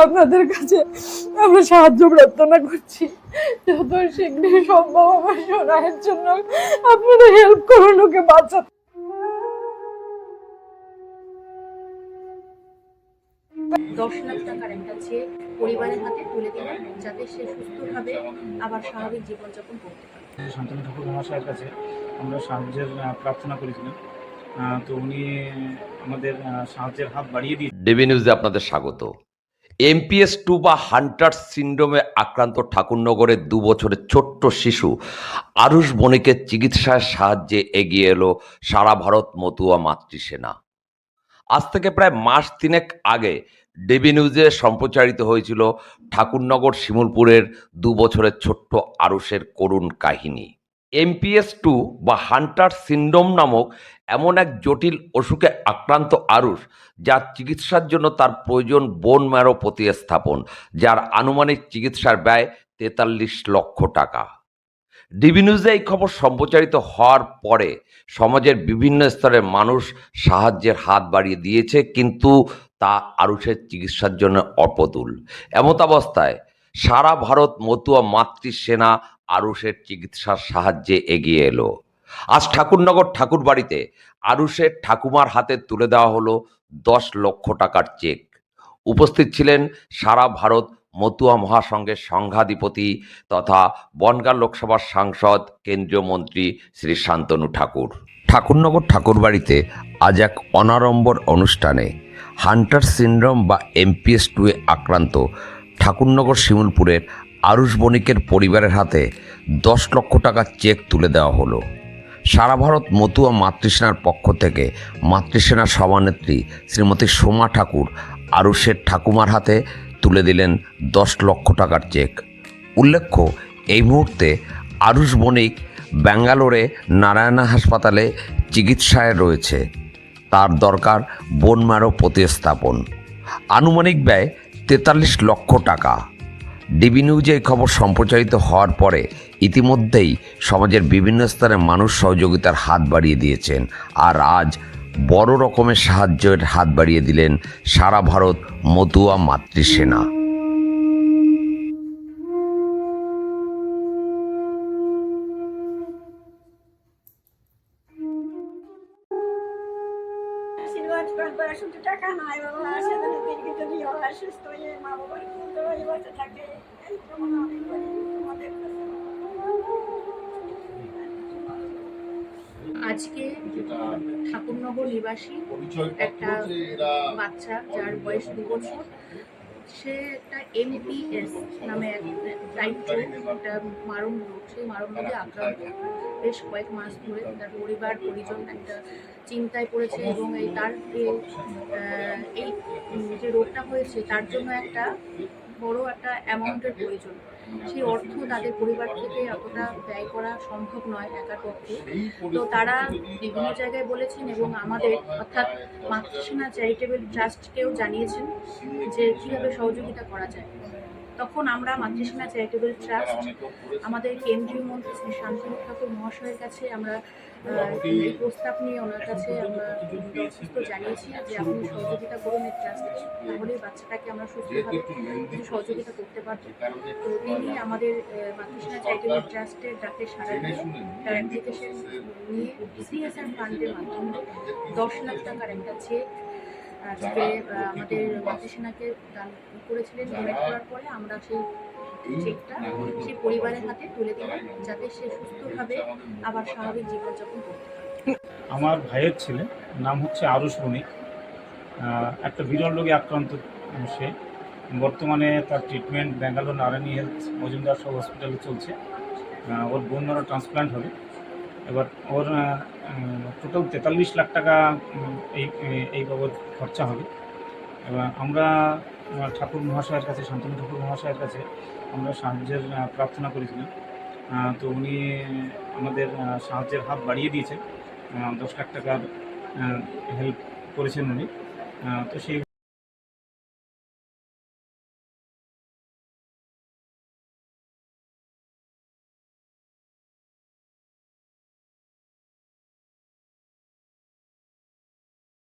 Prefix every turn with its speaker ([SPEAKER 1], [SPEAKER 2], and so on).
[SPEAKER 1] আপনাদের কাছে আমরা সাহায্য প্রার্থনা করছি, যত শীঘ্রই সম্ভব আমার সোনার জন্য আপনারা হেল্প করুন, ওকে বাঁচাতে।
[SPEAKER 2] 10 লাখ টাকার একটা চেক পরিবারের হাতে তুলে দিলেন, যাতে সে সুস্থভাবে আবার স্বাভাবিক জীবনযাপন করতে পারে।
[SPEAKER 3] শান্তনু ঠাকুর মহাশয়ের কাছে আমরা সাহায্যের প্রার্থনা করেছিলাম, তো উনি আমাদের সাহায্যের হাত বাড়িয়ে দিয়ে।
[SPEAKER 4] ডিবি নিউজে আপনাদের স্বাগত। MPS 2 বা হান্টার সিন্ড্রোমে আক্রান্ত ঠাকুরনগরের 2 বছরের ছোট্ট শিশু আরুষ বণিকের চিকিৎসার সাহায্যে এগিয়ে এলো সারা ভারত মতুয়া মাতৃসেনা। আজ থেকে প্রায় মাস তিনেক আগে ডিবি নিউজে সম্প্রচারিত হয়েছিল ঠাকুরনগর শিমুলপুরের 2 বছরের ছোট্ট আরুষের করুণ কাহিনী। MPS 2 বা হান্টার সিন্ড্রোম নামক এমন এক জটিল অসুখে আক্রান্ত আরুষ, যার চিকিৎসার জন্য তার প্রয়োজন বোন ম্যারো প্রতিস্থাপন, যার আনুমানিক চিকিৎসার ব্যয় 43 লক্ষ টাকা। ডিবি নিউজে এই খবর সম্প্রচারিত হওয়ার পরে সমাজের বিভিন্ন স্তরের মানুষ সাহায্যের হাত বাড়িয়ে দিয়েছে, কিন্তু তা আরুষের চিকিৎসার জন্য অপ্রতুল। এমতাবস্থায় সারা ভারত মতুয়া মাতৃসেনা আরুষের চিকিৎসার সাহায্যে এগিয়ে এলো। আজ ঠাকুরনগর ঠাকুর বাড়িতে আরুষের ঠাকুমার হাতে তুলে দেওয়া হলো 10 লক্ষ টাকার চেক। উপস্থিত ছিলেন সারা ভারত মতুয়া মহাসংঘের সংঘাধিপতি তথা বনগাঁ লোকসভার সাংসদ কেন্দ্রীয় মন্ত্রী শ্রী শান্তনু ঠাকুর। ঠাকুরনগর ঠাকুরবাড়িতে আজ এক অনাড়ম্বর অনুষ্ঠানে হান্টার সিন্ড্রোম বা MPS 2 এ আক্রান্ত ঠাকুরনগর শিমুলপুরের আরুষ বণিকের পরিবারের হাতে 10 লক্ষ টাকার চেক তুলে দেওয়া হলো। সারা ভারত মতুয়া মাতৃসেনার পক্ষ থেকে মাতৃসেনা সভানেত্রী শ্রীমতী সোমা ঠাকুর আরুষের ঠাকুমার হাতে তুলে দিলেন 10 লক্ষ টাকার চেক। উল্লেখ্য, এই মুহূর্তে আরুষ বণিক ব্যাঙ্গালোরে নারায়ণা হাসপাতালে চিকিৎসায় রয়েছে। তার দরকার বোন ম্যারো প্রতিস্থাপন। আনুমানিক ব্যয় 43 লক্ষ টাকা। ডিবি নিউজে এই খবর সম্প্রচারিত হওয়ার পরে ইতিমধ্যেই সমাজের বিভিন্ন স্তরের মানুষ সহযোগিতার হাত বাড়িয়ে দিয়েছেন, আর আজ বড় রকমের সাহায্যের হাত বাড়িয়ে দিলেন সারা ভারত মতুয়া মাতৃসেনা।
[SPEAKER 5] শুধু টাকা নয় বাবা, সেখানে দিনকে যদি অসুস্থ হয়ে মা বাবার বসে থাকে, এই কামনা আমি করি তোমাদের কাছে।
[SPEAKER 2] আজকে ঠাকুরনগর নিবাসী একটা বাচ্চা, যার বয়স 2 বছর, সে একটা MPS নামে টাইপ 2 একটা মারণ রোগ, সেই মারণ রোগে আক্রান্ত। বেশ কয়েক মাস ধরে তার পরিবার পরিজন একটা চিন্তায় পড়েছে, এবং তার এই যে রোগটা হয়েছে তার জন্য একটা বড় একটা অ্যামাউন্টের প্রয়োজন। সেই অর্থ তাদের পরিবার থেকে অতটা ব্যয় করা সম্ভব নয় একার পক্ষে। তো তারা বিভিন্ন জায়গায় বলেছেন, এবং আমাদের অর্থাৎ মাতৃসেনা চ্যারিটেবল ট্রাস্টকেও জানিয়েছেন যে কীভাবে সহযোগিতা করা যায়। তখন আমরা মাতৃসেনা চ্যারিটেবল ট্রাস্ট আমাদের কেন্দ্রীয় মন্ত্রী শ্রী শান্তনু ঠাকুর মহাশয়ের কাছে আমরা এই প্রস্তাব নিয়ে ওনার কাছে আমরা দরখাস্ত জানিয়েছি যে আপনি সহযোগিতা করুন এই ট্রাস্টকে, তাহলে বাচ্চাটাকে আমরা সুস্থভাবে কিছু সহযোগিতা করতে পারবো। তো তিনি আমাদের মাতৃসেনা চ্যারিটেবল ট্রাস্টের ডাকে সাড়া দিয়ে তার অ্যাপ্লিকেশন নিয়ে CSR ফান্ডের মাধ্যমে 10 লাখ টাকার একটা চেক আজকে আমাদের মাতৃসেনাকে দান করেছিলেন। ডোনেট করার পরে আমরা সেই চেকটা সেই পরিবারের হাতে তুলে দিলাম, যাতে সে সুস্থভাবে আবার স্বাভাবিক জীবনযাপন করতে পারে।
[SPEAKER 3] আমার ভাইয়ের ছেলে, নাম হচ্ছে আরুষ বণিক, একটা বিরল রোগে আক্রান্ত। সে বর্তমানে তার ট্রিটমেন্ট ব্যাঙ্গালোর নারায়ণী হেলথ মজুমদার সব হসপিটালে চলছে। ওর বোন ম্যারো ট্রান্সপ্লান্ট হবে। এবার ওর টোটাল 43 লাখ টাকা এই বাবদ খরচা হবে। এবার আমরা ঠাকুর মহাশয়ের কাছে, শান্তনু ঠাকুর মহাশয়ের কাছে আমরা সাহায্যের প্রার্থনা করেছিলাম, তো উনি আমাদের সাহায্যের হাত বাড়িয়ে দিয়েছেন। 10 লাখ টাকার হেল্প করেছেন উনি। তো সেই